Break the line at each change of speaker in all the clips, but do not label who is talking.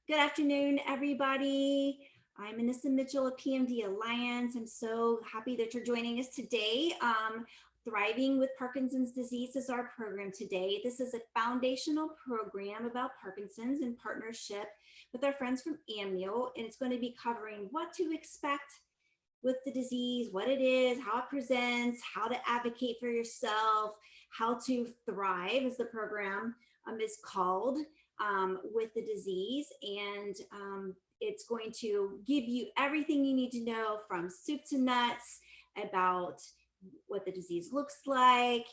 Good afternoon, everybody. I'm Anissa Mitchell of PMD Alliance. I'm so happy that you're joining us today. Thriving with Parkinson's disease is our program today. This is a foundational program about Parkinson's in partnership with our friends from Amneal, and it's going to be covering what to expect with the disease, what it is, how it presents, how to advocate for yourself, how to thrive, as the program is called, with the disease. And it's going to give you everything you need to know from soup to nuts about what the disease looks like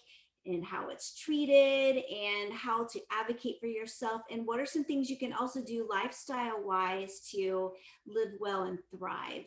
and how it's treated and how to advocate for yourself, and what are some things you can also do lifestyle wise to live well and thrive.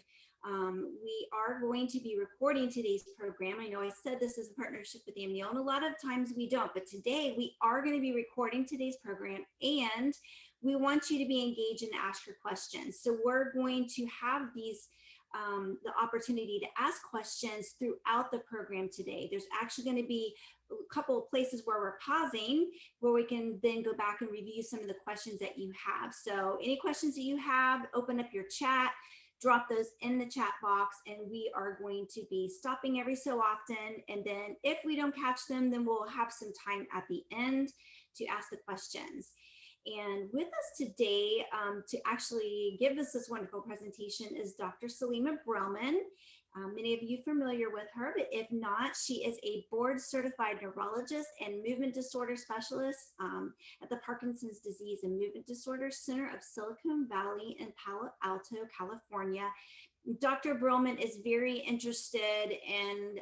We are going to be recording today's program. I know I said this is a partnership with Amneal, and a lot of times we don't, but today we are going to be recording today's program, and we want you to be engaged and ask your questions. So we're going to have these the opportunity to ask questions throughout the program today. There's actually going to be a couple of places where we're pausing, where we can then go back and review some of the questions that you have. So any questions that you have, open up your chat, drop those in the chat box, and we are going to be stopping every so often. And then if we don't catch them, then we'll have some time at the end to ask the questions. And with us today to actually give us this wonderful presentation is Dr. Salima Brillman. Many of you familiar with her, but if not, she is a board certified neurologist and movement disorder specialist at the Parkinson's Disease and Movement Disorder Center of Silicon Valley in Palo Alto, California. Dr. Brillman is very interested and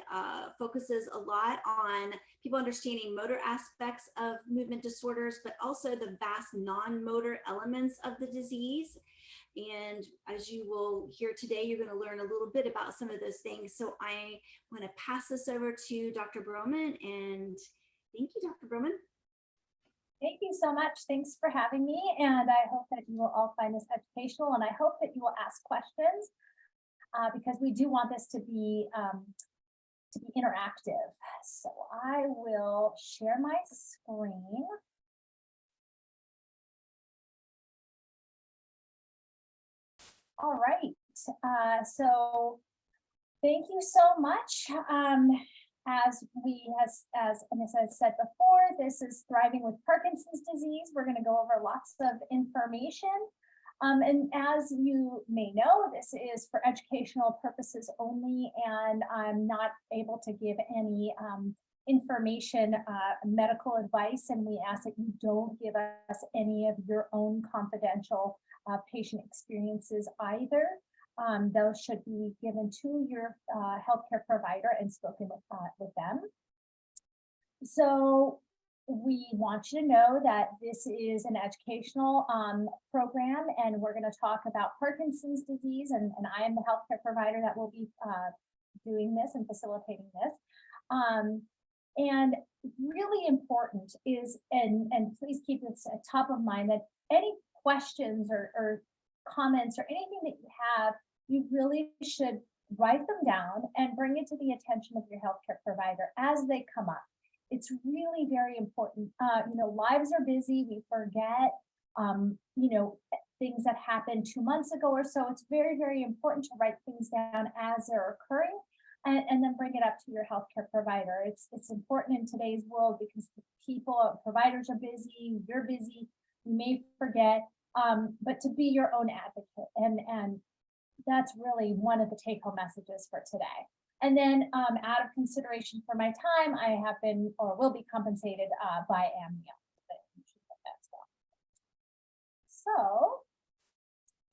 focuses a lot on people understanding motor aspects of movement disorders, but also the vast non-motor elements of the disease. And as you will hear today, you're going to learn a little bit about some of those things. So I want to pass this over to Dr. Brillman, and thank you, Dr. Brillman.
Thank you so much. Thanks for having me. And I hope that you will all find this educational, and I hope that you will ask questions because we do want this to be interactive. So I will share my screen. All right, so thank you so much. As Anissa said before, this is Thriving with Parkinson's Disease. We're going to go over lots of information. And as you may know, this is for educational purposes only, and I'm not able to give any information, medical advice, and we ask that you don't give us any of your own confidential patient experiences either. Those should be given to your healthcare provider and spoken with them. So we want you to know that this is an educational program, and we're going to talk about Parkinson's disease, and I am the healthcare provider that will be doing this and facilitating this. And really important is, and please keep this at top of mind, that any questions or comments or anything that you have, you really should write them down and bring it to the attention of your healthcare provider as they come up. It's really very important. Lives are busy. We forget, things that happened 2 months ago or so. It's very, very important to write things down as they're occurring and then bring it up to your healthcare provider. It's important in today's world because providers are busy, you're busy, you may forget, but to be your own advocate. And that's really one of the take-home messages for today. And then out of consideration for my time, I have been or will be compensated by Amneal. So,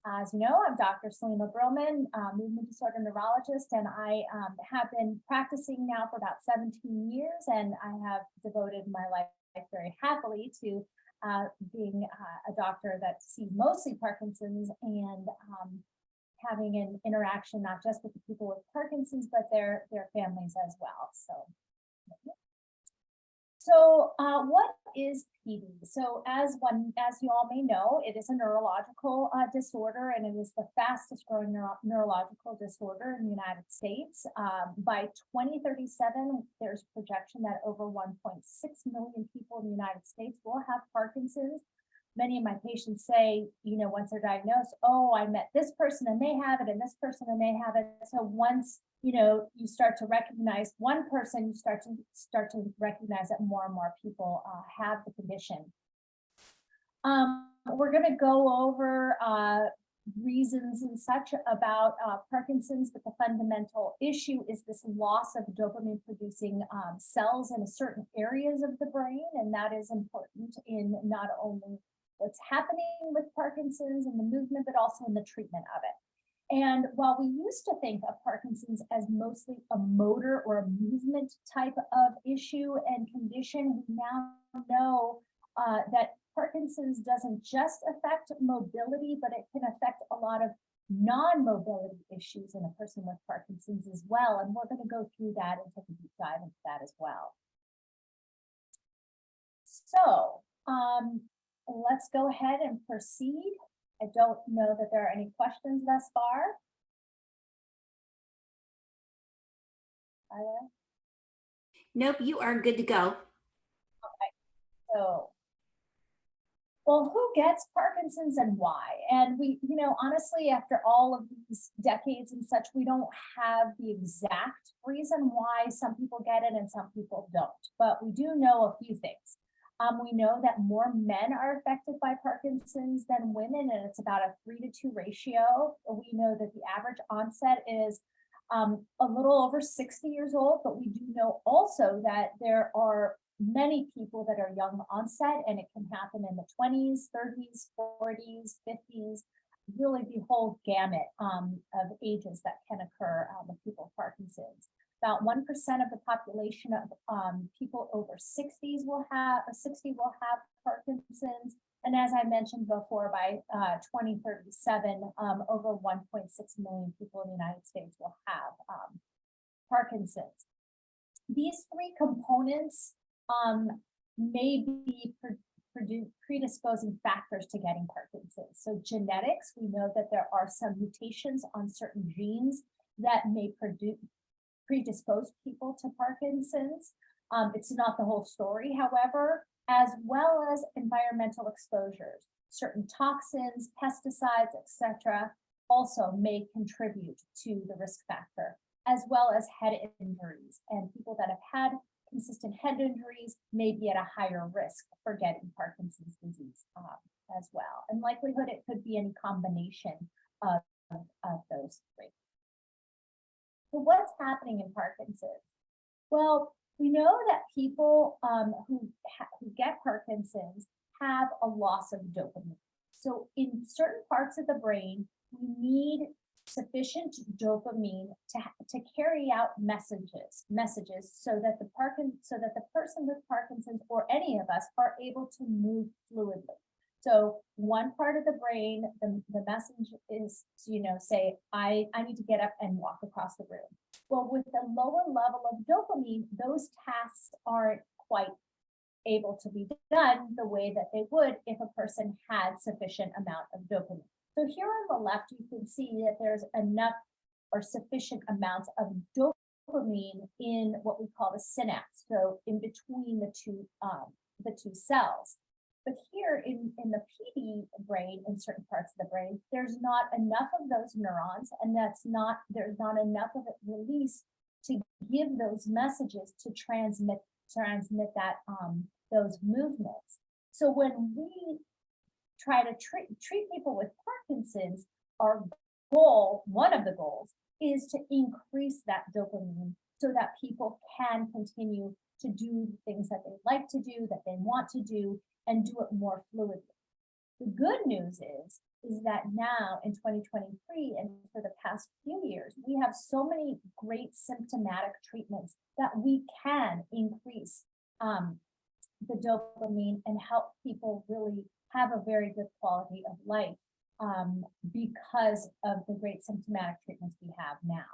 as you know, I'm Dr. Salima Brillman, movement disorder neurologist, and I have been practicing now for about 17 years, and I have devoted my life very happily to being a doctor that sees mostly Parkinson's and having an interaction not just with the people with Parkinson's, but their families as well. So what is PD? So as you all may know, it is a neurological disorder, and it is the fastest growing neurological disorder in the United States. By 2037, there's projection that over 1.6 million people in the United States will have Parkinson's. many of my patients say, once they're diagnosed, oh, I met this person and they have it, and this person and they have it. So once, you start to recognize one person, you start to recognize that more and more people have the condition. We're going to go over reasons and such about Parkinson's, but the fundamental issue is this loss of dopamine producing cells in certain areas of the brain. And that is important in not only what's happening with Parkinson's and the movement, but also in the treatment of it. And while we used to think of Parkinson's as mostly a motor or a movement type of issue and condition, we now know that Parkinson's doesn't just affect mobility, but it can affect a lot of non-mobility issues in a person with Parkinson's as well. And we're going to go through that and take a deep dive into that as well. So let's go ahead and proceed. I don't know that there are any questions thus far.
Nope, you are good to go.
Okay, so, well, who gets Parkinson's and why? And we, honestly, after all of these decades and such, we don't have the exact reason why some people get it and some people don't, but we do know a few things. We know that more men are affected by Parkinson's than women, and it's about a 3-to-2 ratio. We know that the average onset is a little over 60 years old, but we do know also that there are many people that are young onset, and it can happen in the 20s, 30s, 40s, 50s, really the whole gamut of ages that can occur with people with Parkinson's. About 1% of the population of people over 60 will have Parkinson's. And as I mentioned before, by 2037, over 1.6 million people in the United States will have Parkinson's. These three components may be predisposing factors to getting Parkinson's. So genetics, we know that there are some mutations on certain genes that may predispose people to Parkinson's. It's not the whole story, however, as well as environmental exposures. Certain toxins, pesticides, etc., also may contribute to the risk factor, as well as head injuries. And people that have had consistent head injuries may be at a higher risk for getting Parkinson's disease as well. And likelihood it could be any combination of those three. So what's happening in Parkinson's? Well, we know that people who get Parkinson's have a loss of dopamine. So in certain parts of the brain, we need sufficient dopamine to carry out messages so that the person with Parkinson's or any of us are able to move fluidly. So one part of the brain, the message is, say, I need to get up and walk across the room. Well, with a lower level of dopamine, those tasks aren't quite able to be done the way that they would if a person had sufficient amount of dopamine. So here on the left, you can see that there's enough or sufficient amounts of dopamine in what we call the synapse, so in between the two cells. But here in the PD brain, in certain parts of the brain, there's not enough of those neurons, and there's not enough of it released to give those messages to transmit that those movements. So when we try to treat people with Parkinson's, our goal, one of the goals, is to increase that dopamine so that people can continue to do things that they like to do, that they want to do, and do it more fluidly. The good news is that now in 2023 and for the past few years, we have so many great symptomatic treatments that we can increase the dopamine and help people really have a very good quality of life because of the great symptomatic treatments we have now.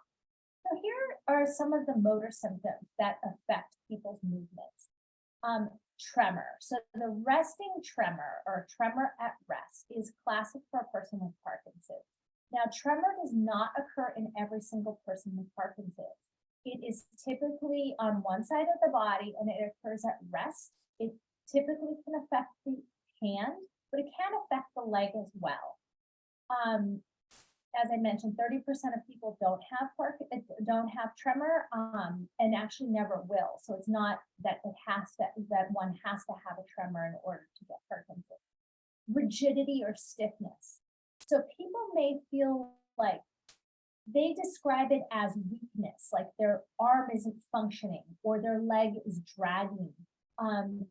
So here are some of the motor symptoms that affect people's movements. Tremor. So the resting tremor or tremor at rest is classic for a person with Parkinson's. Now, tremor does not occur in every single person with Parkinson's. It is typically on one side of the body and it occurs at rest. It typically can affect the hand, but it can affect the leg as well. As I mentioned, 30% of people don't have tremor, and actually never will. So it's not that one has to have a tremor in order to get Parkinson's. Rigidity or stiffness. So people may feel like they describe it as weakness, like their arm isn't functioning, or their leg is dragging,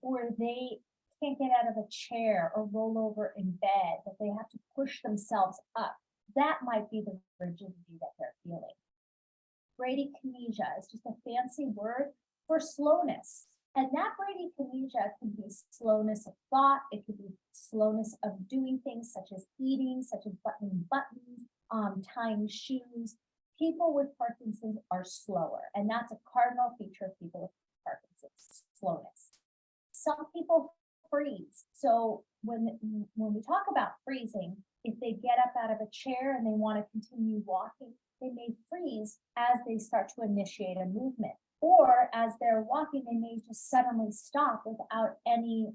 or they can't get out of a chair or roll over in bed, that they have to push themselves up. That might be the rigidity that they're feeling. Bradykinesia is just a fancy word for slowness. And that bradykinesia can be slowness of thought. It could be slowness of doing things such as eating, such as buttoning buttons, tying shoes. People with Parkinson's are slower, and that's a cardinal feature of people with Parkinson's, slowness. Some people freeze. So when we talk about freezing, if they get up out of a chair and they want to continue walking, they may freeze as they start to initiate a movement. Or as they're walking, they may just suddenly stop without any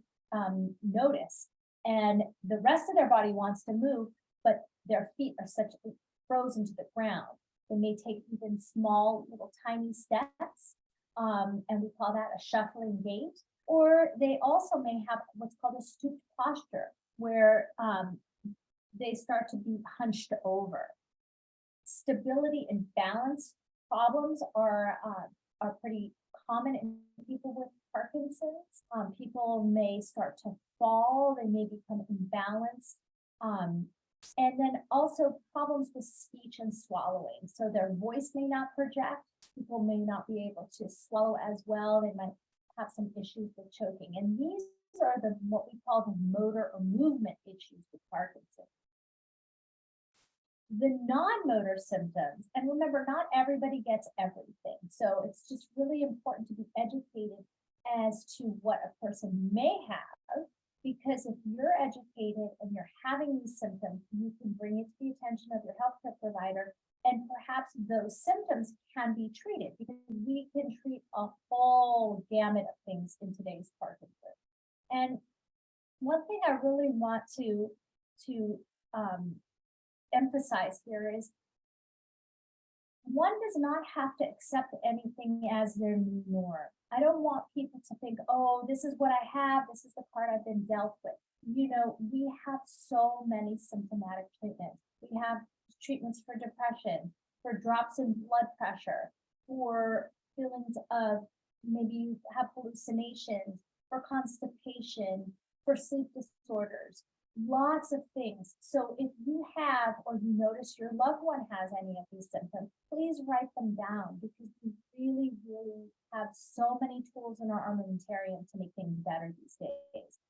notice. And the rest of their body wants to move, but their feet are frozen to the ground. They may take even small, little tiny steps, and we call that a shuffling gait. Or they also may have what's called a stooped posture, where they start to be hunched over. Stability and balance problems are pretty common in people with Parkinson's. People may start to fall, they may become imbalanced. And then also problems with speech and swallowing. So their voice may not project, people may not be able to swallow as well, they might have some issues with choking. And these are what we call the motor or movement issues with Parkinson's. The non-motor symptoms, and remember, not everybody gets everything. So it's just really important to be educated as to what a person may have, because if you're educated and you're having these symptoms, you can bring it to the attention of your healthcare provider, and perhaps those symptoms can be treated, because we can treat a whole gamut of things in today's Parkinson's. And one thing I really want to emphasize here is one does not have to accept anything as their new norm. I don't want people to think, oh, this is what I have, this is the part I've been dealt with. You know, we have so many symptomatic treatments. We have treatments for depression, for drops in blood pressure, for feelings of maybe you have hallucinations, for constipation, for sleep disorders. Lots of things. So if you have, or you notice your loved one has any of these symptoms, please write them down, because we really, really have so many tools in our armamentarium to make things better these days.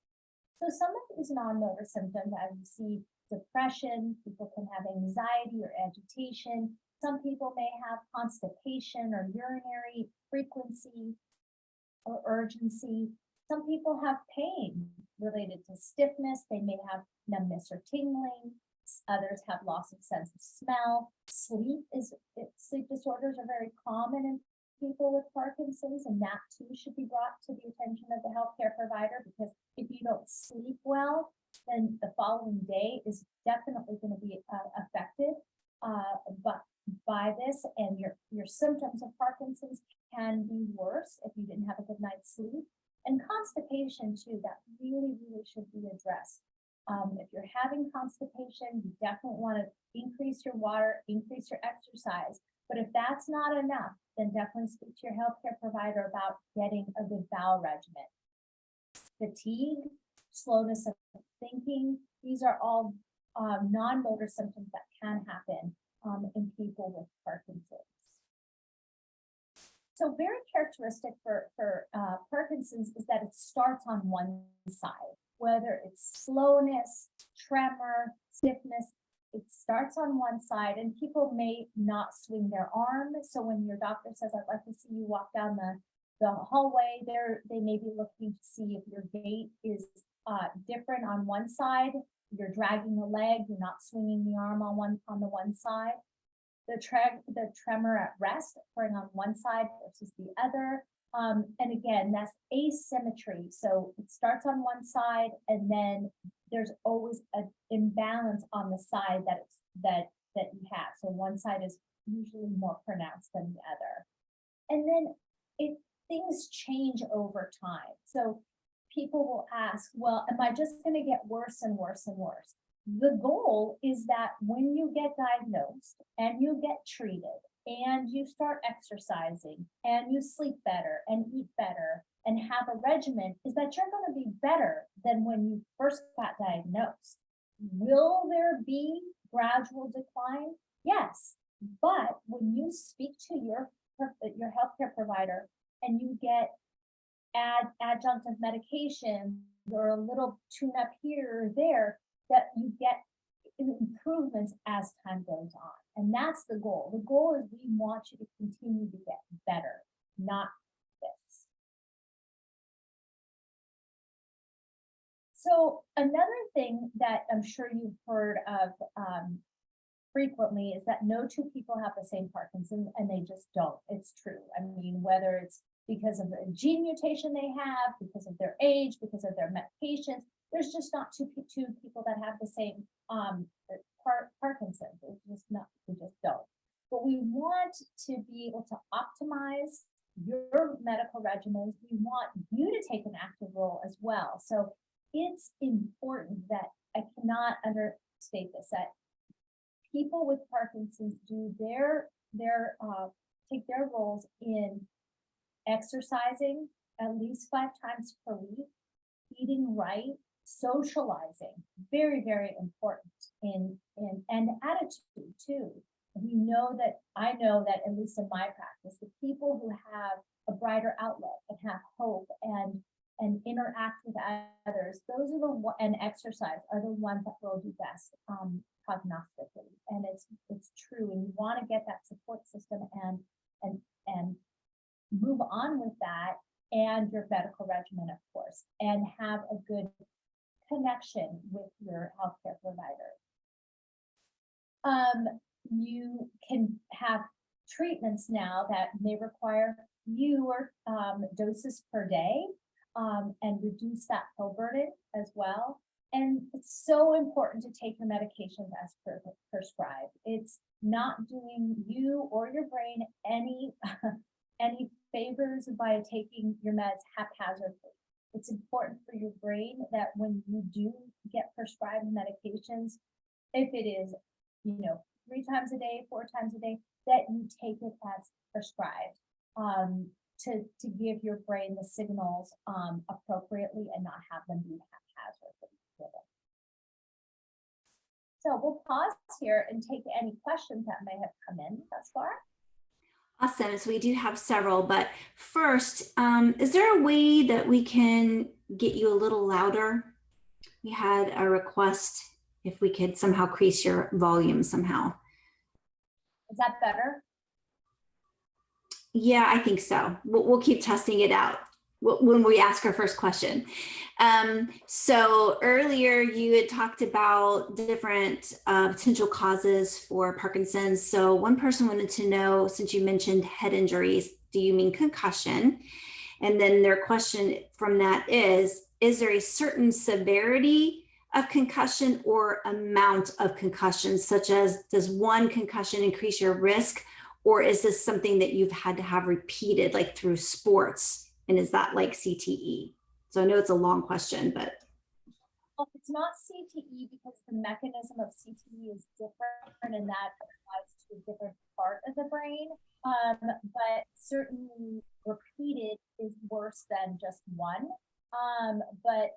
So some of these non-motor symptoms, as you see, depression, people can have anxiety or agitation. Some people may have constipation or urinary frequency or urgency. Some people have pain related to stiffness. They may have numbness or tingling. Others have loss of sense of smell. Sleep disorders are very common in people with Parkinson's, and that too should be brought to the attention of the healthcare provider, because if you don't sleep well, then the following day is definitely going to be affected by this, and your symptoms of Parkinson's can be worse if you didn't have a good night's sleep. And constipation too, that really, really should be addressed. If you're having constipation, you definitely want to increase your water, increase your exercise. But if that's not enough, then definitely speak to your healthcare provider about getting a good bowel regimen. Fatigue, slowness of thinking, these are all non-motor symptoms that can happen in people with Parkinson's. So very characteristic for Parkinson's is that it starts on one side, whether it's slowness, tremor, stiffness, it starts on one side, and people may not swing their arm. So when your doctor says, I'd like to see you walk down the hallway, they may be looking to see if your gait is different on one side. You're dragging the leg, you're not swinging the arm on the one side. The tremor at rest occurring on one side versus the other. And again, that's asymmetry. So it starts on one side, and then there's always an imbalance on the side that you have. So one side is usually more pronounced than the other. And then things change over time. So people will ask, well, am I just going to get worse and worse and worse? The goal is that when you get diagnosed and you get treated and you start exercising and you sleep better and eat better and have a regimen, is that you're going to be better than when you first got diagnosed. Will there be gradual decline? Yes. But when you speak to your healthcare provider and you get adjunctive medication or a little tune up here or there, that you get improvements as time goes on. And that's the goal. The goal is we want you to continue to get better, not this. So another thing that I'm sure you've heard of frequently is that no two people have the same Parkinson's, and they just don't. It's true. I mean, whether it's because of the gene mutation they have, because of their age, because of their medications, there's just not two people that have the same Parkinson's. It's just not, we just don't. But we want to be able to optimize your medical regimens. We want you to take an active role as well. So it's important that I cannot understate this, that people with Parkinson's do take their roles in exercising at least 5 times per week, eating right, socializing, very, very important, and attitude too. I know that at least in my practice, the people who have a brighter outlook and have hope and interact with others, those are and exercise are the ones that will do best prognostically. And it's true, and you want to get that support system and move on with that, and your medical regimen, of course, and have a good connection with your healthcare provider. You can have treatments now that may require fewer doses per day, and reduce that pill burden as well. And it's so important to take your medications as prescribed. It's not doing you or your brain any favors by taking your meds haphazardly. It's important for your brain that when you do get prescribed medications, if it is, 3 times a day, 4 times a day, that you take it as prescribed, to give your brain the signals appropriately and not have them be haphazardly given. So we'll pause here and take any questions that may have come in thus far.
Awesome. So we do have several, but first, is there a way that we can get you a little louder? We had a request if we could somehow increase your volume somehow.
Is that better?
Yeah, I think so. We'll keep testing it out when we ask our first question. So earlier you had talked about different potential causes for Parkinson's. So one person wanted to know, since you mentioned head injuries, do you mean concussion? And then their question from that is there a certain severity of concussion or amount of concussion, such as does one concussion increase your risk? Or is this something that you've had to have repeated, like through sports? And is that like CTE? So I know it's a long question, but.
Well, it's not CTE because the mechanism of CTE is different, and that applies to a different part of the brain. But certainly repeated is worse than just one. But,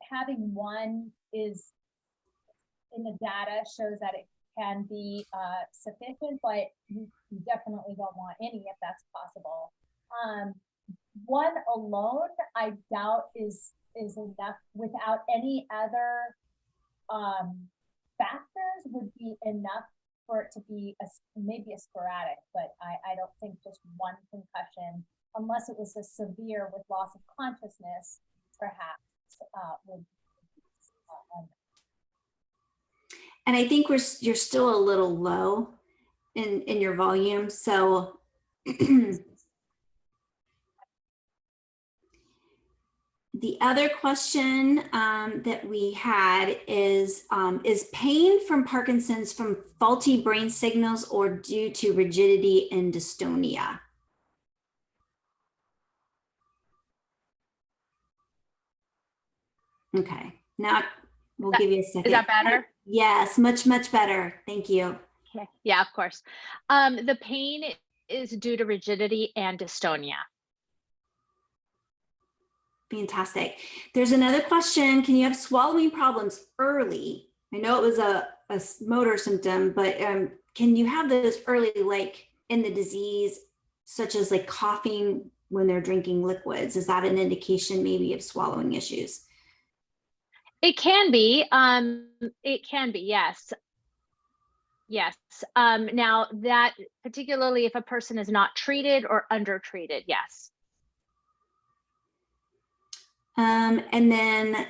having one is, in the data, shows that it can be sufficient, but you definitely don't want any if that's possible. One alone, I doubt is enough. Without any other factors, would be enough for it to be maybe a sporadic, but I don't think just one concussion, unless it was a severe with loss of consciousness, perhaps would.
And I think you're still a little low in your volume. So. The other question that we had is pain from Parkinson's from faulty brain signals or due to rigidity and dystonia? Okay, now we'll give you a second.
Is that better?
Yes, much, much better. Thank you.
Okay. Yeah, of course. The pain is due to rigidity and dystonia.
Fantastic. There's another question. Can you have swallowing problems early? I know it was a motor symptom, but can you have those early, like in the disease, such as like coughing when they're drinking liquids? Is that an indication maybe of swallowing issues?
It can be. It can be, yes. Yes. Now that particularly if a person is not treated or undertreated, yes.
And then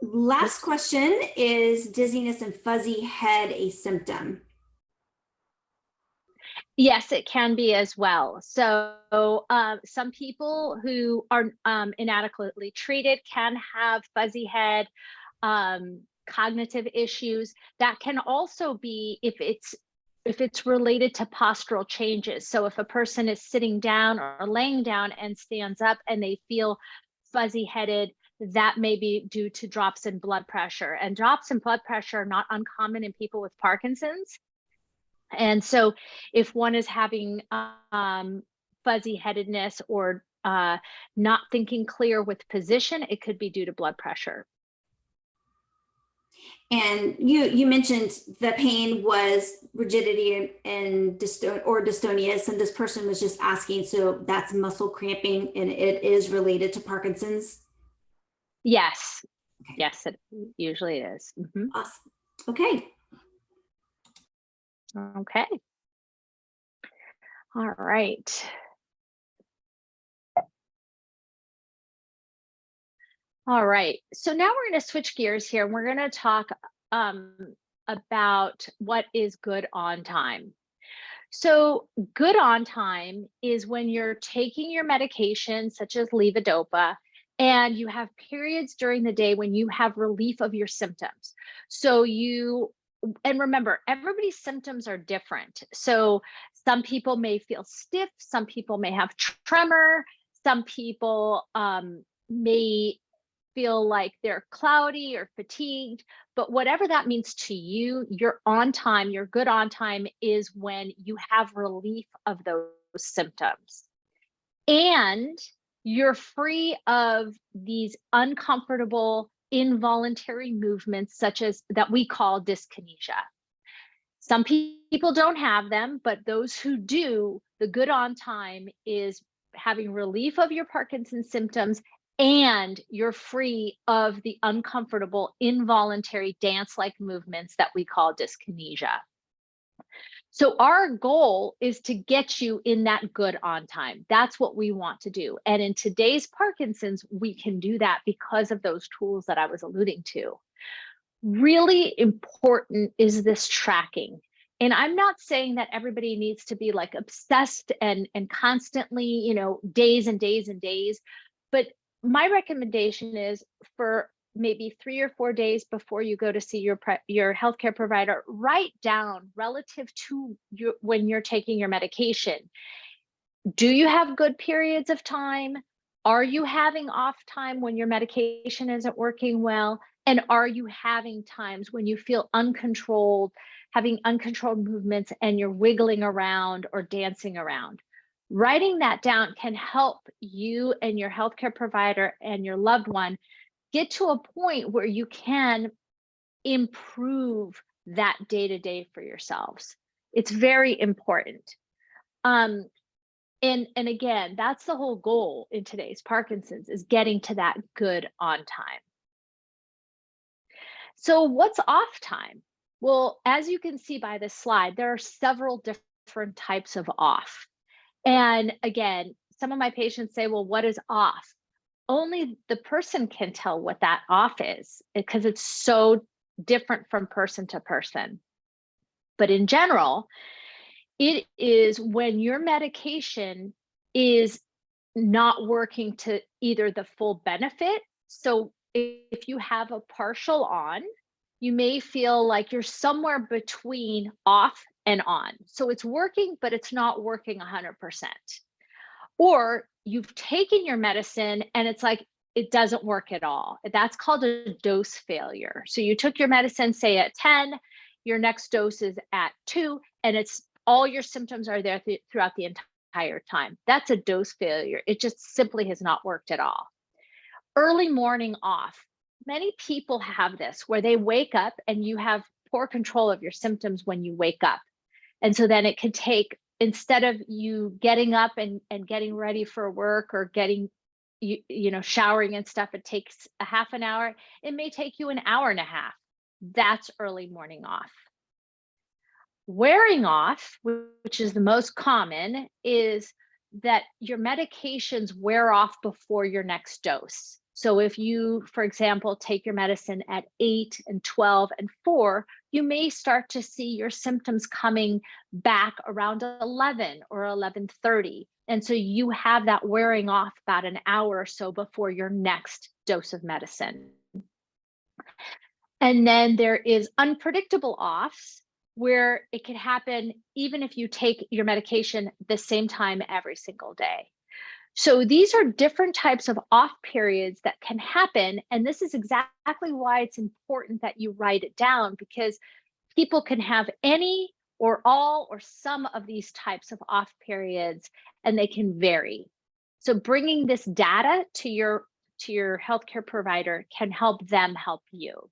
last question, is dizziness and fuzzy head a symptom?
Yes, it can be as well. So some people who are inadequately treated can have fuzzy head, cognitive issues. That can also be if it's related to postural changes. So if a person is sitting down or laying down and stands up and they feel fuzzy headed, that may be due to drops in blood pressure. And drops in blood pressure are not uncommon in people with Parkinson's. And so if one is having fuzzy headedness or not thinking clear with position, it could be due to blood pressure.
And you mentioned the pain was rigidity and dystonia, and this person was just asking, so that's muscle cramping and it is related to Parkinson's?
Yes.
Okay.
Yes, it usually is. Mm-hmm.
Awesome. Okay.
Okay. All right. All right. So now we're going to switch gears here and we're going to talk about what is good on time. So good on time is when you're taking your medication, such as levodopa, and you have periods during the day when you have relief of your symptoms. So and remember, everybody's symptoms are different. So some people may feel stiff, some people may have tremor, some people may feel like they're cloudy or fatigued, but whatever that means to you, your on time, your good on time is when you have relief of those symptoms. And you're free of these uncomfortable, involuntary movements, such as that we call dyskinesia. Some people don't have them, but those who do, the good on time is having relief of your Parkinson's symptoms and you're free of the uncomfortable, involuntary dance-like movements that we call dyskinesia. So our goal is to get you in that good on time. That's what we want to do. And in today's Parkinson's, we can do that because of those tools that I was alluding to. Really important is this tracking. And I'm not saying that everybody needs to be like obsessed and constantly, days and days and days, but my recommendation is for maybe 3 or 4 days before you go to see your healthcare provider, write down relative to when you're taking your medication. Do you have good periods of time? Are you having off time when your medication isn't working well? And are you having times when you feel uncontrolled, having uncontrolled movements and you're wiggling around or dancing around? Writing that down can help you and your healthcare provider and your loved one get to a point where you can improve that day-to-day for yourselves. It's very important. And again, that's the whole goal in today's Parkinson's, is getting to that good on time. So what's off time? Well, as you can see by this slide, there are several different types of off. And again, some of my patients say, well, what is off? Only the person can tell what that off is, because it's so different from person to person. But in general, it is when your medication is not working to either the full benefit. So if you have a partial on, you may feel like you're somewhere between off and on. So it's working, but it's not working 100%. Or you've taken your medicine and it's like it doesn't work at all. That's called a dose failure. So you took your medicine, say at 10, your next dose is at 2, and it's all your symptoms are there throughout the entire time. That's a dose failure. It just simply has not worked at all. Early morning off. Many people have this where they wake up and you have poor control of your symptoms when you wake up. And so then it can take, instead of you getting up and getting ready for work or getting, showering and stuff, it takes a half an hour. It may take you an hour and a half. That's early morning off. Wearing off, which is the most common, is that your medications wear off before your next dose. So if you, for example, take your medicine at 8 and 12 and 4, you may start to see your symptoms coming back around 11 or 11:30. And so you have that wearing off about an hour or so before your next dose of medicine. And then there is unpredictable offs, where it can happen even if you take your medication the same time every single day. So these are different types of off periods that can happen. And this is exactly why it's important that you write it down, because people can have any or all or some of these types of off periods, and they can vary. So bringing this data to your healthcare provider can help them help you.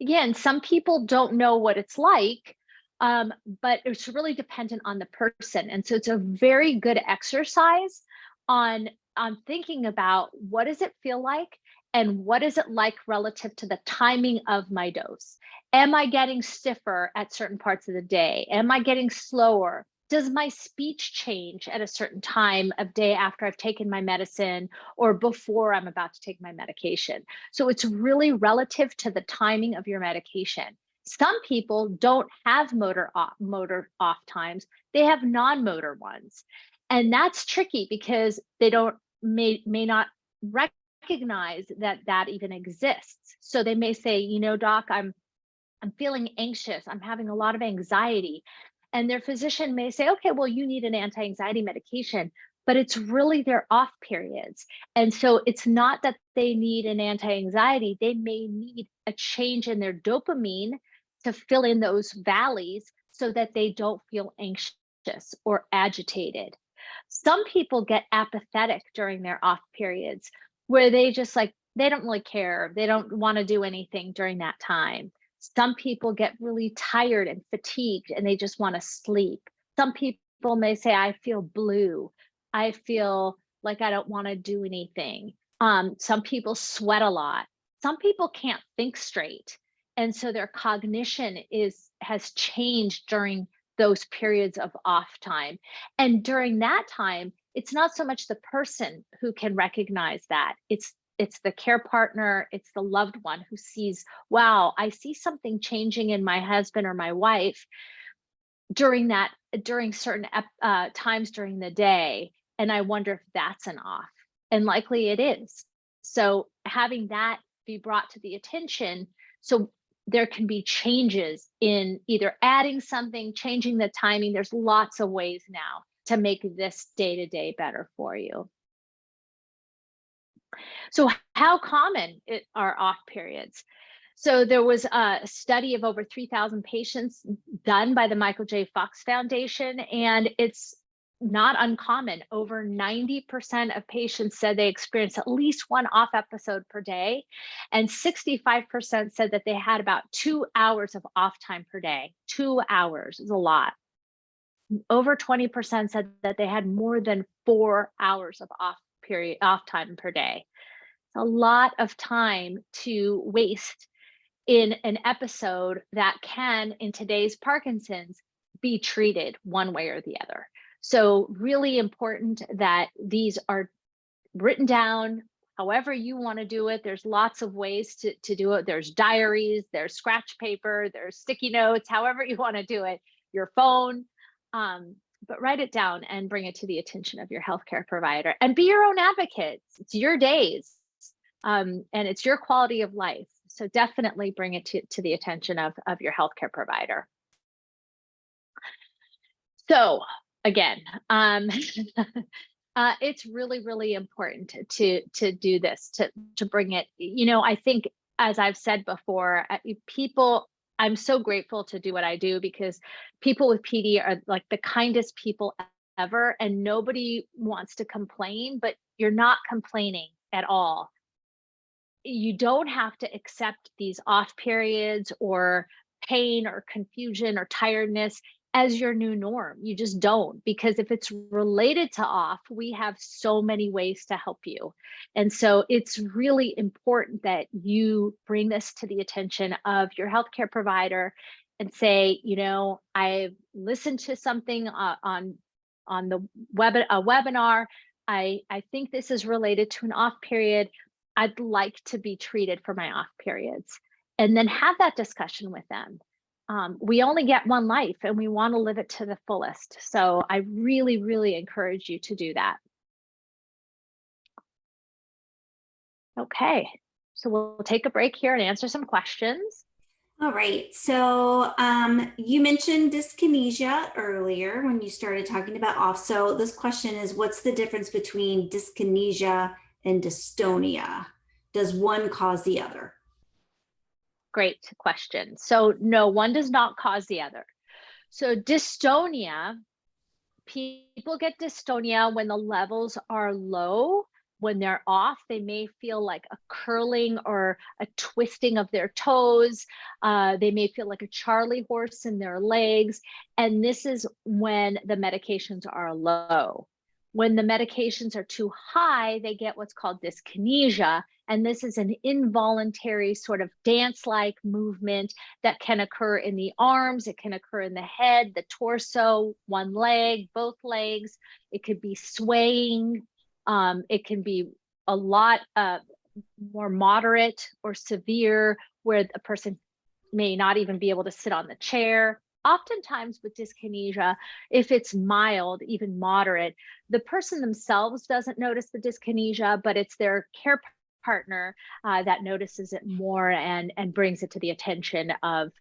Again, some people don't know what it's like, but it's really dependent on the person. And so it's a very good exercise on thinking about, what does it feel like and what is it like relative to the timing of my dose? Am I getting stiffer at certain parts of the day? Am I getting slower? Does my speech change at a certain time of day after I've taken my medicine or before I'm about to take my medication? So it's really relative to the timing of your medication. Some people don't have motor off times. They have non-motor ones. And that's tricky because they may not recognize that even exists. So they may say, doc, I'm feeling anxious. I'm having a lot of anxiety. And their physician may say, okay, well, you need an anti-anxiety medication, but it's really their off periods. And so it's not that they need an anti-anxiety. They may need a change in their dopamine to fill in those valleys so that they don't feel anxious or agitated. Some people get apathetic during their off periods, where they just they don't really care. They don't want to do anything during that time. Some people get really tired and fatigued and they just want to sleep. Some people may say, I feel blue. I feel like I don't want to do anything. Some people sweat a lot. Some people can't think straight. And so their cognition has changed during those periods of off time. And during that time, it's not so much the person who can recognize that. It's the care partner, it's the loved one who sees, wow, I see something changing in my husband or my wife during certain times during the day. And I wonder if that's an off. And likely it is. So having that be brought to the attention, so there can be changes in either adding something, changing the timing. There's lots of ways now to make this day-to-day better for you. So how common are off periods? So there was a study of over 3,000 patients done by the Michael J. Fox Foundation, and it's not uncommon. Over 90% of patients said they experienced at least one off episode per day, and 65% said that they had about 2 hours of off time per day. 2 hours is a lot. Over 20% said that they had more than 4 hours of off time per day. A lot of time to waste in an episode that can, in today's Parkinson's, be treated one way or the other. So really important that these are written down however you want to do it. There's lots of ways to do it. There's diaries, there's scratch paper, there's sticky notes, however you want to do it, your phone. but write it down and bring it to the attention of your healthcare provider, and be your own advocate. It's your days, and it's your quality of life. So definitely bring it to the attention of your healthcare provider. So again, it's really, really important to do this, to bring it. I think, as I've said before, I'm so grateful to do what I do, because people with PD are like the kindest people ever, and nobody wants to complain, but you're not complaining at all. You don't have to accept these off periods or pain or confusion or tiredness as your new norm. You just don't, because if it's related to off, we have so many ways to help you. And so it's really important that you bring this to the attention of your healthcare provider and say, I've listened to something on the webinar. I think this is related to an off period. I'd like to be treated for my off periods. And then have that discussion with them. We only get one life, and we want to live it to the fullest. So I really, really encourage you to do that. Okay, so we'll take a break here and answer some questions.
All right, so you mentioned dyskinesia earlier when you started talking about off. So this question is, what's the difference between dyskinesia and dystonia? Does one cause the other?
Great question. So no, one does not cause the other. So dystonia, people get dystonia when the levels are low. When they're off, they may feel like a curling or a twisting of their toes. They may feel like a Charlie horse in their legs. And this is when the medications are low. When the medications are too high, they get what's called dyskinesia. And this is an involuntary sort of dance-like movement that can occur in the arms. It can occur in the head, the torso, one leg, both legs. It could be swaying. It can be a lot more moderate or severe, where a person may not even be able to sit on the chair. Oftentimes with dyskinesia, if it's mild, even moderate, the person themselves doesn't notice the dyskinesia, but it's their care partner that notices it more and brings it to the attention of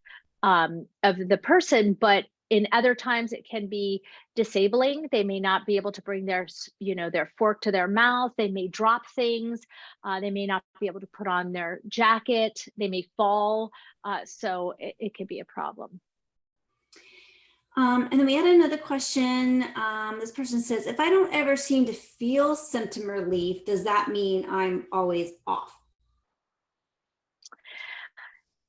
the person. But in other times, it can be disabling. They may not be able to bring their fork to their mouth. They may drop things. They may not be able to put on their jacket. They may fall. So it could be a problem.
And then we had another question. This person says, if I don't ever seem to feel symptom relief, does that mean I'm always off?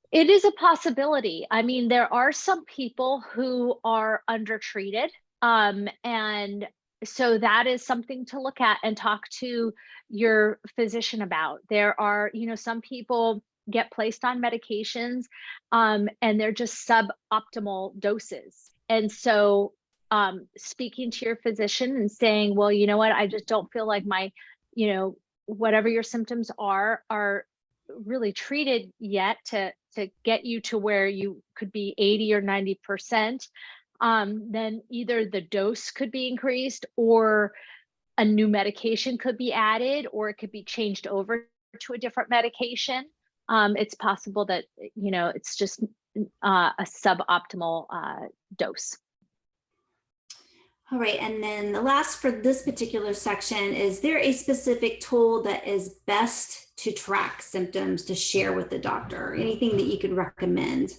It is a possibility. I mean, there are some people who are undertreated. And so that is something to look at and talk to your physician about. There are, some people get placed on medications and they're just suboptimal doses. And so speaking to your physician and saying, well, you know what, I just don't feel like my, whatever your symptoms are really treated yet to get you to where you could be 80 or 90%, then either the dose could be increased, or a new medication could be added, or it could be changed over to a different medication. It's possible that, it's just a suboptimal dose.
All right, and then the last for this particular section, is there a specific tool that is best to track symptoms to share with the doctor? Anything that you could recommend?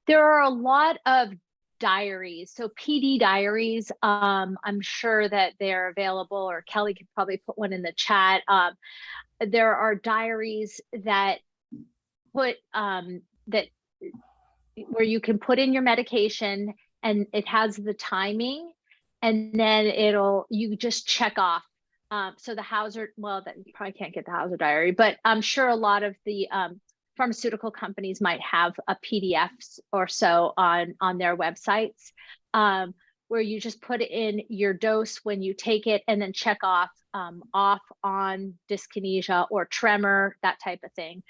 There are a lot of diaries. So PD diaries, I'm sure that they're available, or Kelly could probably put one in the chat. There are diaries that put where you can put in your medication, and it has the timing, and then you just check off. So the Hauser, well, that you probably can't get the Hauser diary, but I'm sure a lot of the pharmaceutical companies might have a PDF or so on their websites, where you just put in your dose when you take it, and then check off on dyskinesia or tremor, that type of thing.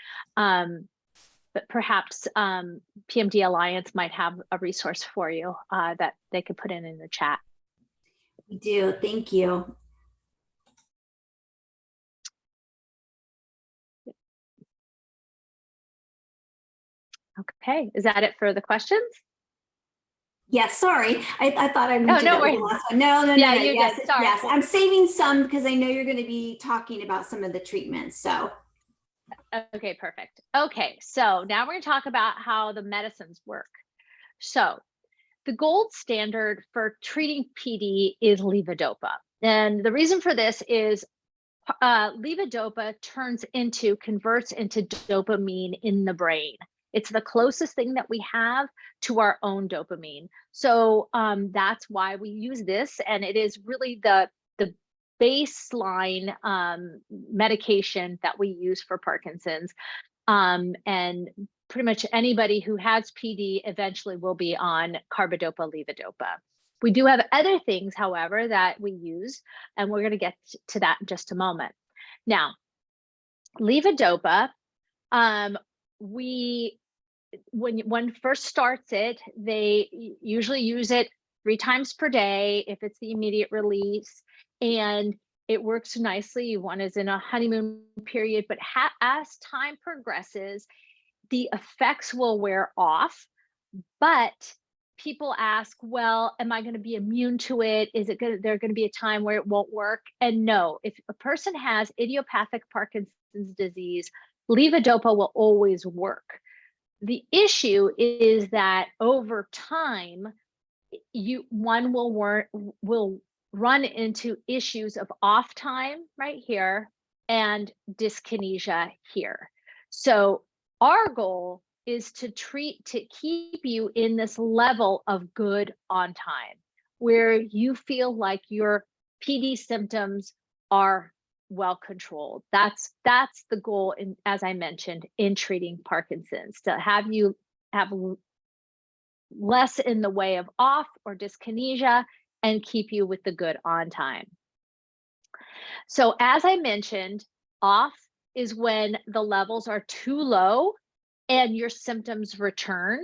but perhaps PMD Alliance might have a resource for you that they could put in the chat.
We do. Thank you.
Okay, is that it for the questions?
Yes, sorry. I thought I
No,
did
no
that with
worries.
the last one. No,
Yeah,
no.
you
Yes,
did. Sorry.
yes. I'm saving some because I know you're going to be talking about some of the treatments. So.
Okay, perfect. Okay, so now we're going to talk about how the medicines work. So the gold standard for treating PD is levodopa. And the reason for this is levodopa converts into dopamine in the brain. It's the closest thing that we have to our own dopamine. So that's why we use this. And it is really the baseline medication that we use for Parkinson's. And pretty much anybody who has PD eventually will be on carbidopa levodopa. We do have other things, however, that we use, and we're going to get to that in just a moment. Now, levodopa, when one first starts it, they usually use it 3 times per day if it's the immediate release, and it works nicely. One is in a honeymoon period, but as time progresses, the effects will wear off. But people ask, well, am I going to be immune to it? Is it going to be a time where it won't work? And no, if a person has idiopathic Parkinson's disease, levodopa will always work. The issue is that over time, one will run into issues of off time right here and dyskinesia here. So our goal is to keep you in this level of good on time, where you feel like your PD symptoms are well controlled. That's the goal, as I mentioned, in treating Parkinson's, to have you have less in the way of off or dyskinesia and keep you with the good on time. So as I mentioned, off is when the levels are too low and your symptoms return.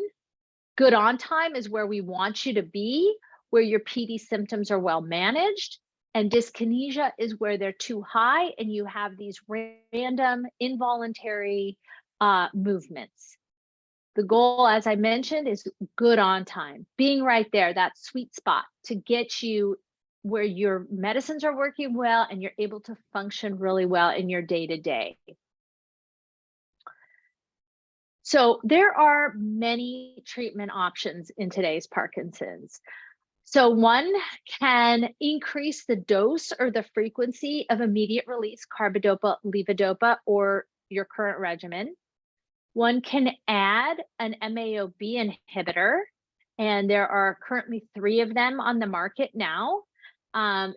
Good on time is where we want you to be, where your PD symptoms are well managed. And dyskinesia is where they're too high and you have these random involuntary movements. The goal, as I mentioned, is good on time, being right there, that sweet spot to get you where your medicines are working well and you're able to function really well in your day-to-day. So there are many treatment options in today's Parkinson's. So one can increase the dose or the frequency of immediate release carbidopa, levodopa, or your current regimen. One can add an MAO-B inhibitor, and there are currently 3 of them on the market now.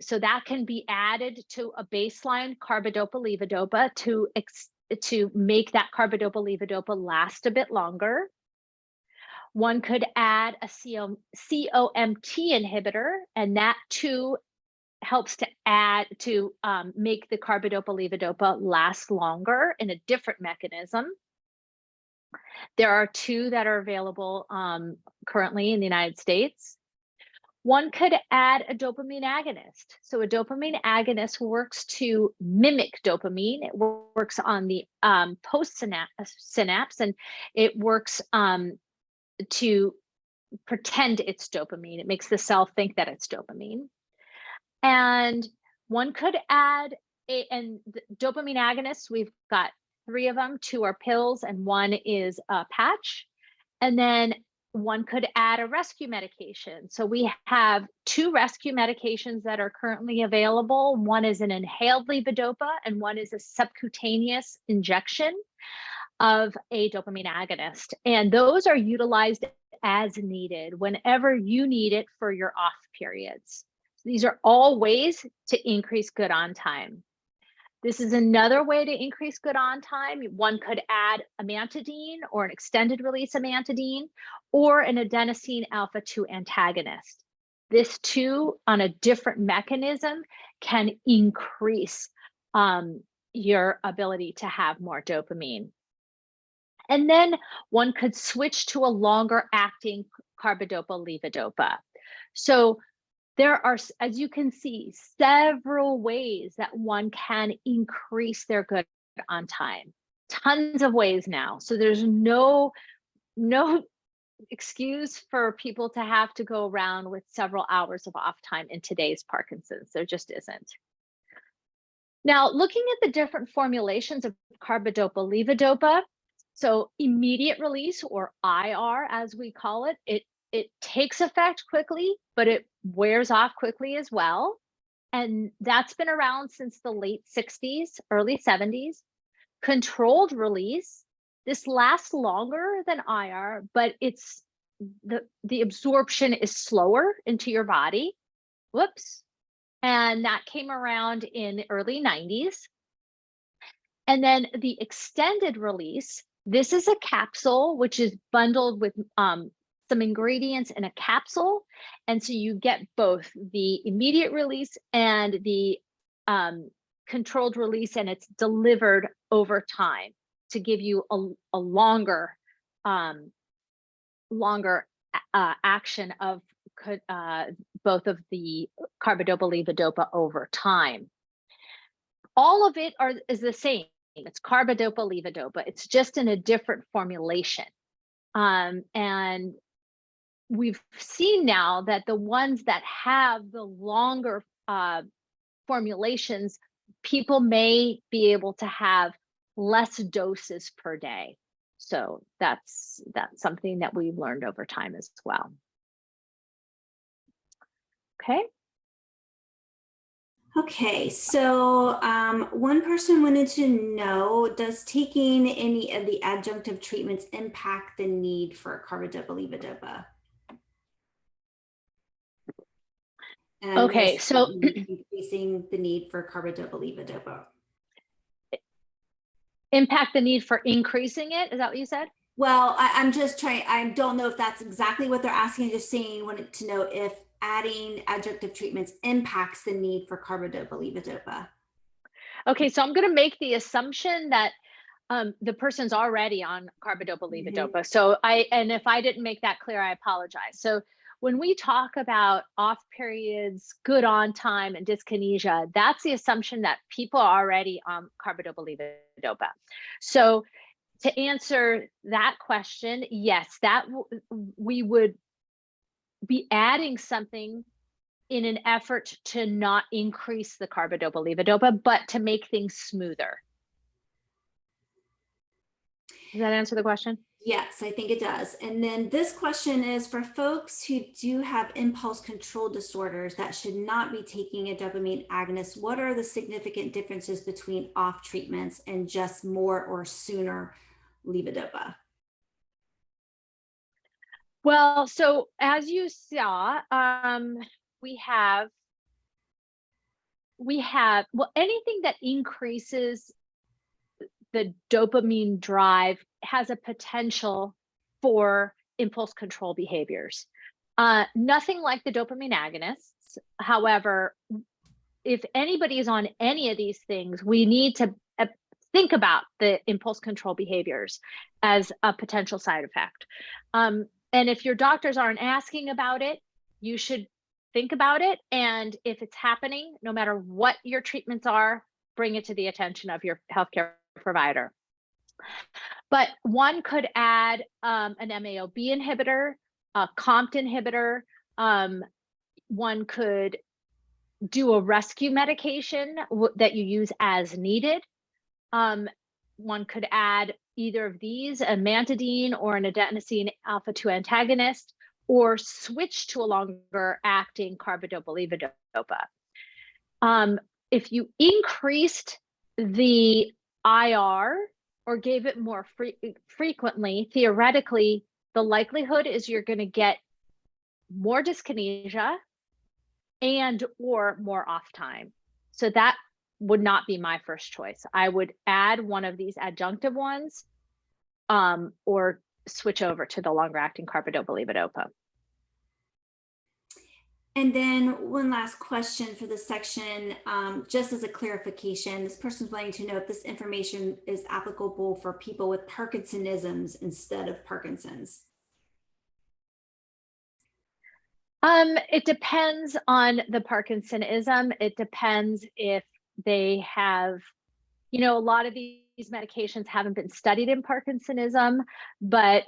So that can be added to a baseline carbidopa levodopa to make that carbidopa levodopa last a bit longer. One could add a COMT inhibitor, and that too helps to make the carbidopa levodopa last longer in a different mechanism. There are 2 that are available currently in the United States. One could add a dopamine agonist. So a dopamine agonist works to mimic dopamine. It works on the postsynapse, and it works to pretend it's dopamine. It makes the cell think that it's dopamine. And one could add the dopamine agonists, we've got 3 of them. 2 are pills and 1 is a patch. And then one could add a rescue medication. So we have 2 rescue medications that are currently available. One is an inhaled levodopa and one is a subcutaneous injection of a dopamine agonist. And those are utilized as needed whenever you need it for your off periods. So these are all ways to increase good on time. This is another way to increase good on time. One could add amantadine or an extended release amantadine or an adenosine alpha-2 antagonist. This too, on a different mechanism, can increase your ability to have more dopamine. And then one could switch to a longer acting carbidopa levodopa. So there are, as you can see, several ways that one can increase their good on time. Tons of ways now. So there's no excuse for people to have to go around with several hours of off time in today's Parkinson's. There just isn't. Now, looking at the different formulations of carbidopa levodopa, so immediate release, or IR as we call it, it takes effect quickly, but it wears off quickly as well. And that's been around since the late 60s, early 70s. Controlled release, this lasts longer than IR, but it's the absorption is slower into your body. Whoops. And that came around in the early 90s. And then the extended release, this is a capsule, which is bundled with some ingredients in a capsule. And so you get both the immediate release and the controlled release, and it's delivered over time to give you a longer action of both of the carbidopa levodopa over time. All of it is the same. It's carbidopa levodopa. It's just in a different formulation. And we've seen now that the ones that have the longer formulations, people may be able to have less doses per day. So that's something that we've learned over time as well. Okay.
Okay, so one person wanted to know, does taking any of the adjunctive treatments impact the need for carbidopa levodopa? And
okay, so
increasing the need for carbidopa levodopa.
Impact the need for increasing it? Is that what you said?
Well, I'm just trying, I don't know if that's exactly what they're asking, just saying, wanted to know if adding adjunctive treatments impacts the need for carbidopa levodopa.
Okay, so I'm going to make the assumption that the person's already on carbidopa levodopa. So and if I didn't make that clear, I apologize. So when we talk about off periods, good on time, and dyskinesia, that's the assumption that people are already on carbidopa levodopa. So to answer that question, yes, that we would be adding something in an effort to not increase the carbidopa levodopa, but to make things smoother. Does that answer the question?
Yes, I think it does. And then this question is for folks who do have impulse control disorders that should not be taking a dopamine agonist. What are the significant differences between off treatments and just more or sooner levodopa?
Well, so as you saw, we have anything that increases the dopamine drive has a potential for impulse control behaviors. Nothing like the dopamine agonists. However, if anybody is on any of these things, we need to think about the impulse control behaviors as a potential side effect. And if your doctors aren't asking about it, you should think about it. And if it's happening, no matter what your treatments are, bring it to the attention of your healthcare provider. But one could add an MAO-B inhibitor, a COMT inhibitor. One could do a rescue medication that you use as needed. One could add either of these, a amantadine or an adenosine alpha-2 antagonist, or switch to a longer acting carbidopa levodopa. If you increased the IR or gave it more frequently, theoretically, the likelihood is you're going to get more dyskinesia and or more off time. So that would not be my first choice. I would add one of these adjunctive ones or switch over to the longer acting carbidopa levodopa.
And then one last question for this section, just as a clarification, this person's wanting to know if this information is applicable for people with Parkinsonisms instead of Parkinson's.
It depends on the Parkinsonism. It depends if they have, a lot of these medications haven't been studied in Parkinsonism, but,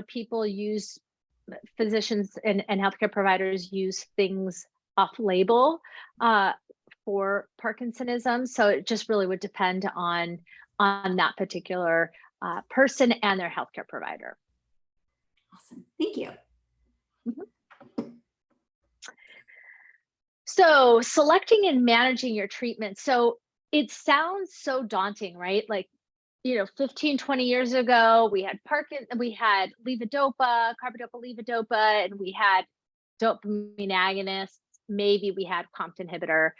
people use, physicians and healthcare providers use things off label for Parkinsonism. So it just really would depend on that particular person and their healthcare provider.
Awesome, thank you.
So selecting and managing your treatment. So it sounds so daunting, right? Like, 15, 20 years ago, we had levodopa, carbidopa levodopa, and we had dopamine agonists. Maybe we had COMT inhibitor.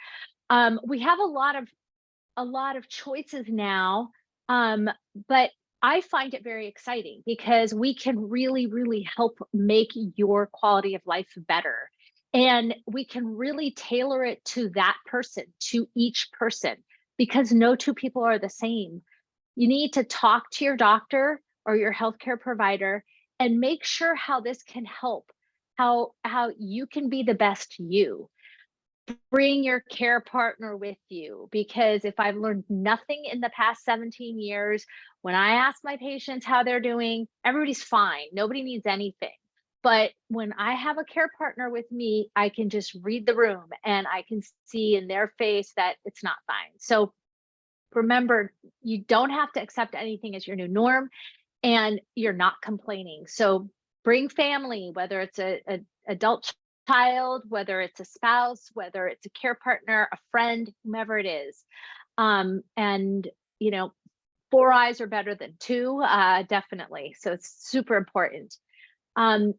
We have a lot of choices now, but I find it very exciting because we can really, really help make your quality of life better. And we can really tailor it to that person, to each person, because no two people are the same. You need to talk to your doctor or your healthcare provider and make sure how this can help, how you can be the best you. Bring your care partner with you, because if I've learned nothing in the past 17 years, when I ask my patients how they're doing, everybody's fine. Nobody needs anything. But when I have a care partner with me, I can just read the room and I can see in their face that it's not fine. So remember, you don't have to accept anything as your new norm, and you're not complaining. So bring family, whether it's a adult child, whether it's a spouse, whether it's a care partner, a friend, whomever it is. And 4 eyes are better than 2, definitely. So it's super important. And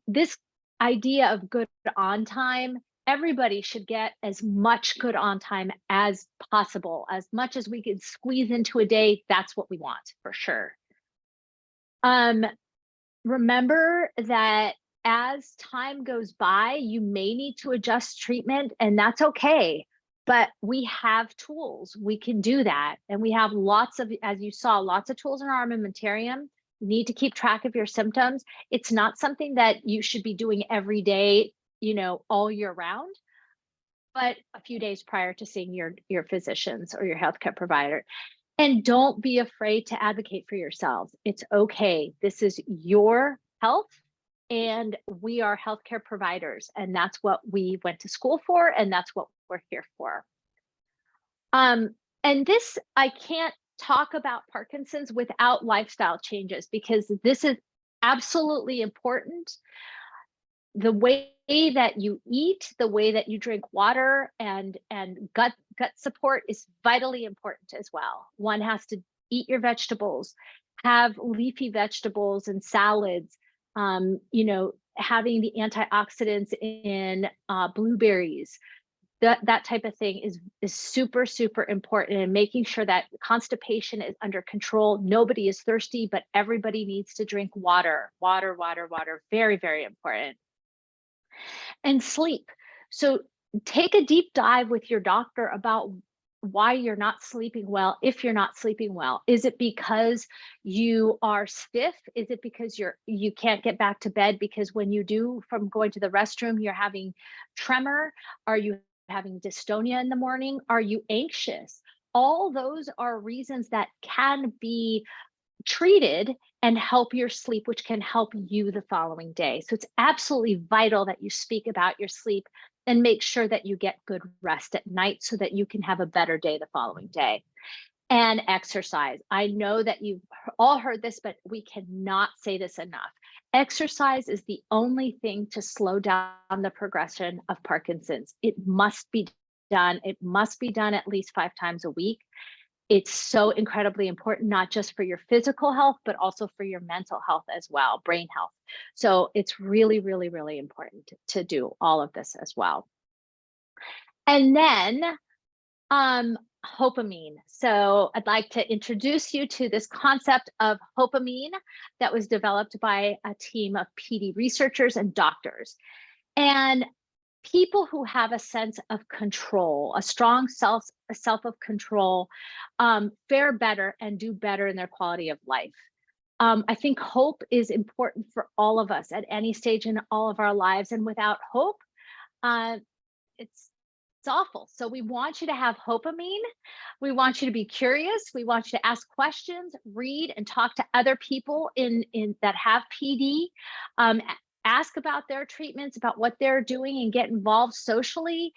this idea of good on time, everybody should get as much good on time as possible. As much as we can squeeze into a day, that's what we want for sure. Remember that as time goes by, you may need to adjust treatment, and that's okay. But we have tools, we can do that. And we have lots of, as you saw, lots of tools in our armamentarium. You need to keep track of your symptoms. It's not something that you should be doing every day, all year round, but a few days prior to seeing your physicians or your healthcare provider. And don't be afraid to advocate for yourselves. It's okay. This is your health, and we are healthcare providers, and that's what we went to school for, and that's what we're here for. And this, I can't talk about Parkinson's without lifestyle changes, because this is absolutely important. The way that you eat, the way that you drink water, and gut support is vitally important as well. One has to eat your vegetables, have leafy vegetables and salads, having the antioxidants in blueberries. That type of thing is super, super important, and making sure that constipation is under control. Nobody is thirsty, but everybody needs to drink water. Water, water, water. Very, very important. And sleep. So take a deep dive with your doctor about why you're not sleeping well. If you're not sleeping well, is it because you are stiff? Is it because you can't get back to bed because when you do, from going to the restroom, you're having tremor? Are you having dystonia in the morning? Are you anxious? All those are reasons that can be treated and help your sleep, which can help you the following day. So it's absolutely vital that you speak about your sleep and make sure that you get good rest at night so that you can have a better day the following day. And exercise. I know that you've all heard this, but we cannot say this enough. Exercise is the only thing to slow down the progression of Parkinson's. It must be done. It must be done at least 5 times a week. It's so incredibly important, not just for your physical health, but also for your mental health as well, brain health. So it's really, really, really important to do all of this as well. And then hopamine. So I'd like to introduce you to this concept of hopamine that was developed by a team of PD researchers and doctors. And people who have a sense of control, a strong self of control, fare better and do better in their quality of life. I think hope is important for all of us at any stage in all of our lives. And without hope, uh, it's it's awful. So we want you to have hopamine. We want you to be curious. We want you to ask questions, read, and talk to other people in that have PD. Ask about their treatments, about what they're doing, and get involved socially.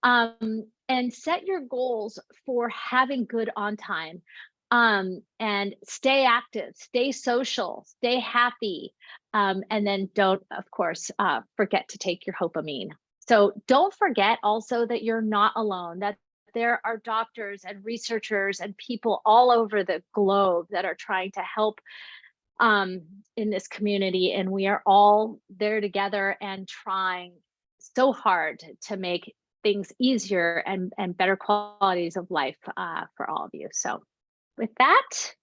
And set your goals for having good on time. And stay active, stay social, stay happy. And then don't, of course, forget to take your hopamine. So don't forget also that you're not alone, that there are doctors and researchers and people all over the globe that are trying to help in this community. And we are all there together and trying so hard to make things easier and better qualities of life for all of you. So with that,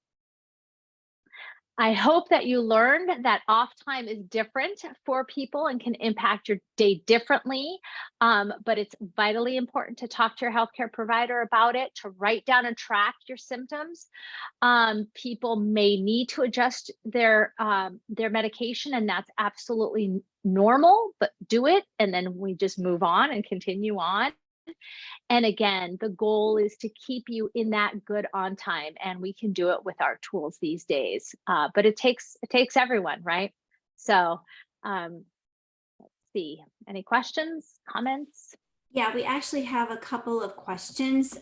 I hope that you learned that off time is different for people and can impact your day differently. But it's vitally important to talk to your healthcare provider about it, to write down and track your symptoms. People may need to adjust their medication, and that's absolutely normal, but do it. And then we just move on and continue on. And again, the goal is to keep you in that good on time, and we can do it with our tools these days. But it takes everyone, right? So let's see, any questions, comments?
Yeah, we actually have a couple of questions.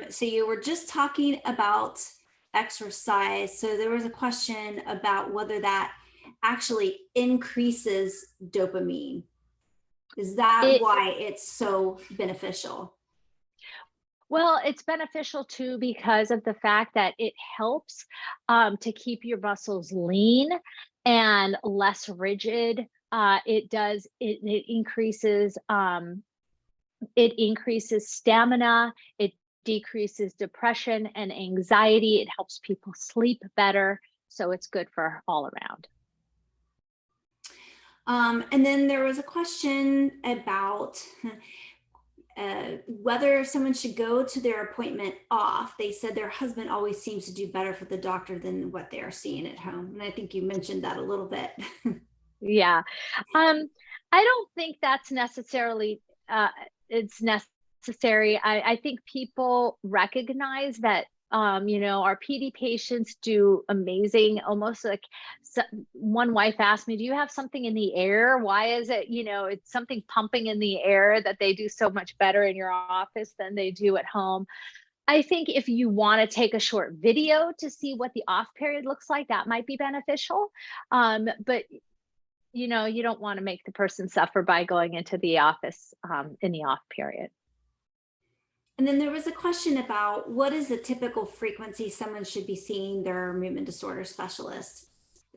So you were just talking about exercise. So there was a question about whether that actually increases dopamine. Is that why it's so beneficial?
Well, it's beneficial too because of the fact that it helps to keep your muscles lean and less rigid. It increases stamina. It decreases depression and anxiety. It helps people sleep better. So it's good for all around.
And then there was a question about whether someone should go to their appointment off. They said their husband always seems to do better for the doctor than what they are seeing at home. And I think you mentioned that a little bit.
Yeah. I don't think that's necessarily, it's necessary. I think people recognize that, our PD patients do amazing, almost like one wife asked me, do you have something in the air? Why is it, it's something pumping in the air that they do so much better in your office than they do at home? I think if you want to take a short video to see what the off period looks like, that might be beneficial. But you don't want to make the person suffer by going into the office in the off period.
And then there was a question about what is the typical frequency someone should be seeing their movement disorder specialist?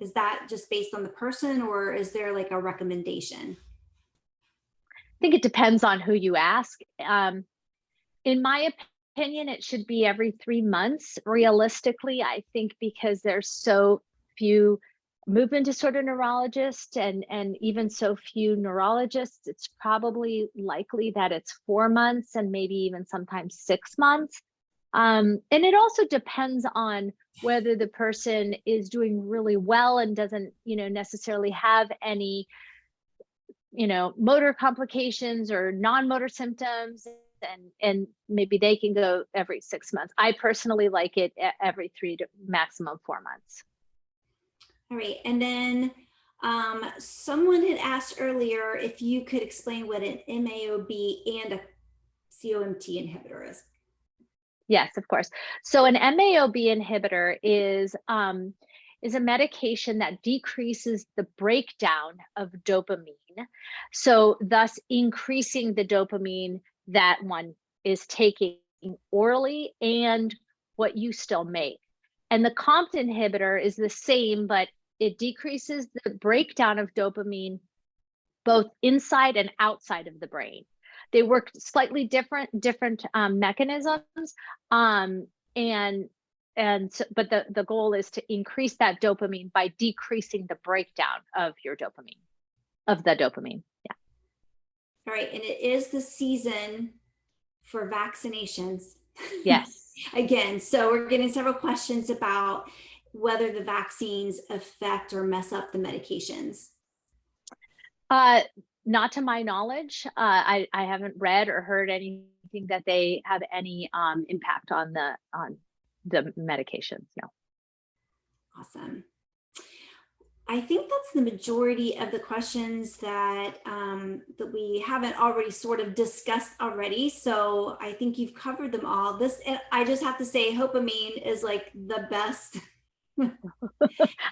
Is that just based on the person, or is there like a recommendation?
I think it depends on who you ask. In my opinion, it should be every 3 months. Realistically, I think because there's so few movement disorder neurologists and even so few neurologists, it's probably likely that it's 4 months and maybe even sometimes 6 months. And it also depends on whether the person is doing really well and doesn't, necessarily have any, motor complications or non-motor symptoms, and maybe they can go every 6 months. I personally like it every 3 to maximum 4 months.
All right. And then someone had asked earlier if you could explain what an MAOB and a COMT inhibitor is.
Yes, of course. So an MAOB inhibitor is a medication that decreases the breakdown of dopamine, so thus increasing the dopamine that one is taking orally and what you still make. And the COMT inhibitor is the same, but it decreases the breakdown of dopamine both inside and outside of the brain. They work slightly different mechanisms, but the goal is to increase that dopamine by decreasing the breakdown of the dopamine. Yeah.
All right. And it is the season for vaccinations.
Yes.
Again, so we're getting several questions about whether the vaccines affect or mess up the medications.
Not to my knowledge. I haven't read or heard anything that they have any impact on the medications. No.
Awesome. I think that's the majority of the questions that that we haven't already sort of discussed already. So I think you've covered them all. I just have to say, hopamine is like the best.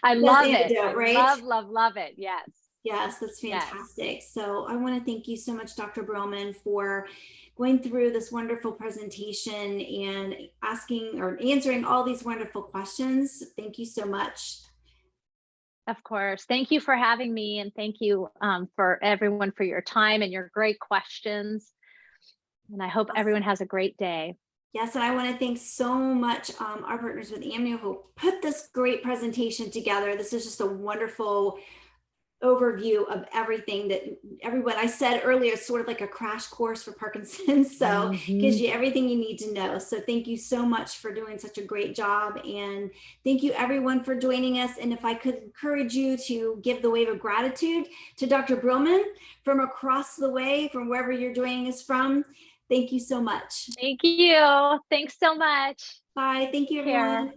I love it.
Antidote,
I
right?
love it. Yes.
Yes, that's
Yes.
fantastic. So I want to thank you so much, Dr. Brillman, for going through this wonderful presentation and asking or answering all these wonderful questions. Thank you so much.
Of course. Thank you for having me, and thank you for everyone for your time and your great questions. And I hope everyone has a great day.
Yes, and I want to thank so much our partners with Amnio who put this great presentation together. This is just a wonderful overview of everything that everyone I said earlier, is sort of like a crash course for Parkinson's. So gives you everything you need to know. So thank you so much for doing such a great job. And thank you everyone for joining us. And if I could encourage you to give the wave of gratitude to Dr. Brillman from across the way, from wherever you're joining us from. Thank you so much.
Thank you. Thanks so much.
Bye. Thank you, everyone.